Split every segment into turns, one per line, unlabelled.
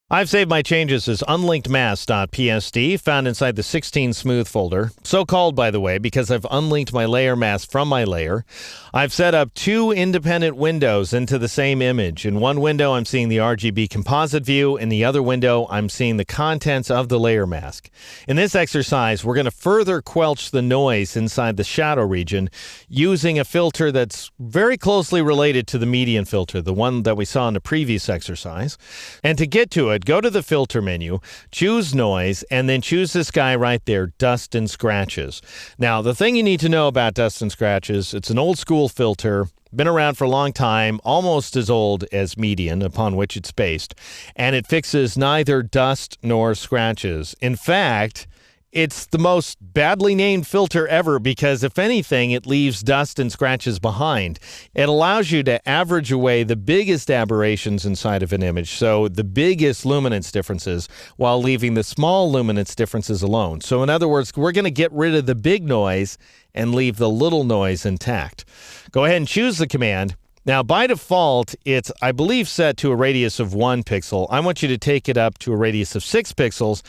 I've saved my changes as unlinkedmask.psd, found inside the 16 smooth folder. So called, by the way, because I've unlinked my layer mask from my layer. I've set up two independent windows into the same image. In one window, I'm seeing the RGB composite view. In the other window, I'm seeing the contents of the layer mask. In this exercise, we're going to further quelch the noise inside the shadow region using a filter that's very closely related to the median filter, the one that we saw in the previous exercise. And to get to it, go to the filter menu, choose noise, and then choose this guy right there, dust and scratches. Now, the thing you need to know about dust and scratches, it's an old school filter, been around for a long time, almost as old as median, upon which it's based, and it fixes neither dust nor scratches. In fact, it's the most badly named filter ever because, if anything, it leaves dust and scratches behind. It allows you to average away the biggest aberrations inside of an image, so the biggest luminance differences, while leaving the small luminance differences alone. So in other words, we're going to get rid of the big noise and leave the little noise intact. Go ahead and choose the command. Now, by default, it's, I believe, set to a radius of 1 pixel. I want you to take it up to a radius of 6 pixels,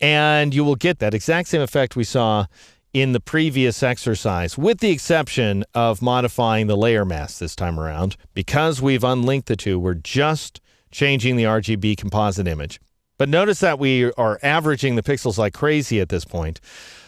and you will get that exact same effect we saw in the previous exercise, with the exception of modifying the layer mask this time around. Because we've unlinked the two, we're just changing the RGB composite image. But notice that we are averaging the pixels like crazy at this point.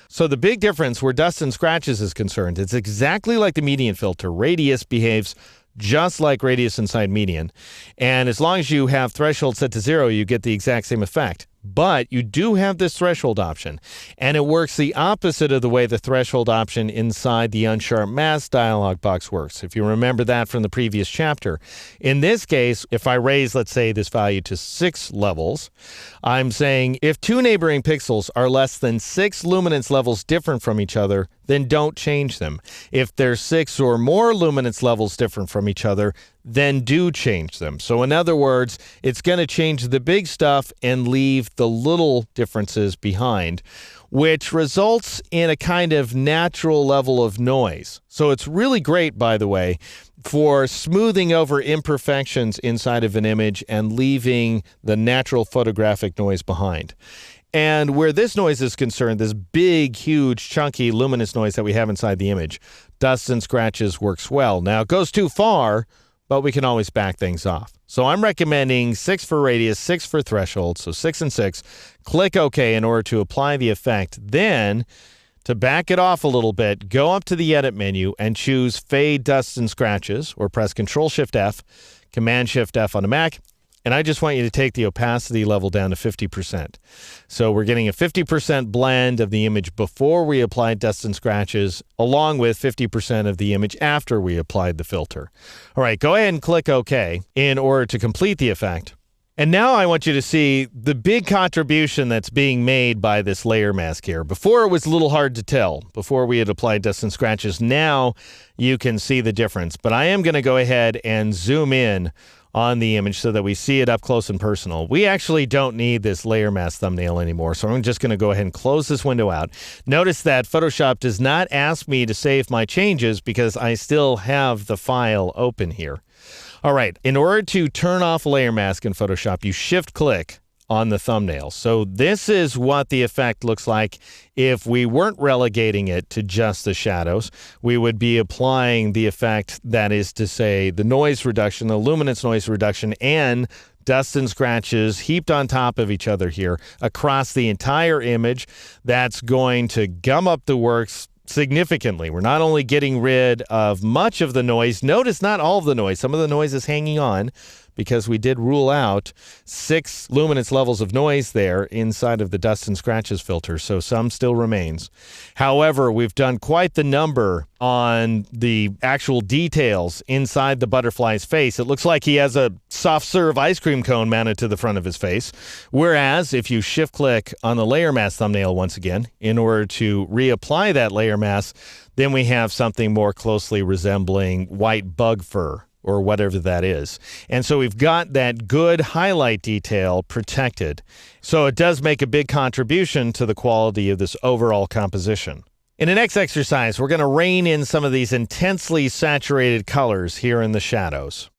So the big difference where dust and scratches is concerned, it's exactly like the median filter. Radius behaves just like radius inside median. And as long as you have threshold set to 0, you get the exact same effect. But you do have this threshold option, and it works the opposite of the way the threshold option inside the Unsharp Mask dialog box works, if you remember that from the previous chapter. In this case, if I raise, let's say, this value to 6 levels, I'm saying if two neighboring pixels are less than 6 luminance levels different from each other, then don't change them. If there's 6 or more luminance levels different from each other, then do change them. So in other words, it's going to change the big stuff and leave the little differences behind, which results in a kind of natural level of noise. So it's really great, by the way, for smoothing over imperfections inside of an image and leaving the natural photographic noise behind. And where this noise is concerned, this big, huge, chunky, luminous noise that we have inside the image, dust and scratches works well. Now, it goes too far, but we can always back things off. So I'm recommending 6 for radius, 6 for threshold, so 6 and 6. Click OK in order to apply the effect. Then, to back it off a little bit, go up to the Edit menu and choose Fade Dust and Scratches, or press Control-Shift-F, Command-Shift-F on a Mac. And I just want you to take the opacity level down to 50%. So we're getting a 50% blend of the image before we applied dust and scratches, along with 50% of the image after we applied the filter. All right, go ahead and click OK in order to complete the effect. And now I want you to see the big contribution that's being made by this layer mask here. Before it was a little hard to tell, before we had applied dust and scratches. Now you can see the difference. But I am going to go ahead and zoom in on the image so that we see it up close and personal. We actually don't need this layer mask thumbnail anymore, so I'm just going to go ahead and close this window out. Notice that Photoshop does not ask me to save my changes because I still have the file open here. All right, in order to turn off layer mask in Photoshop, you shift-click on the thumbnail. So this is what the effect looks like if we weren't relegating it to just the shadows. We would be applying the effect, that is to say, the noise reduction, the luminance noise reduction, and dust and scratches heaped on top of each other here across the entire image. That's going to gum up the works significantly. We're not only getting rid of much of the noise, notice not all of the noise, some of the noise is hanging on, because we did rule out 6 luminance levels of noise there inside of the dust and scratches filter, so some still remains. However, we've done quite the number on the actual details inside the butterfly's face. It looks like he has a soft serve ice cream cone mounted to the front of his face, whereas if you shift-click on the layer mask thumbnail once again, in order to reapply that layer mask, then we have something more closely resembling white bug fur, or whatever that is. And so we've got that good highlight detail protected. So it does make a big contribution to the quality of this overall composition. In the next exercise, we're going to rein in some of these intensely saturated colors here in the shadows.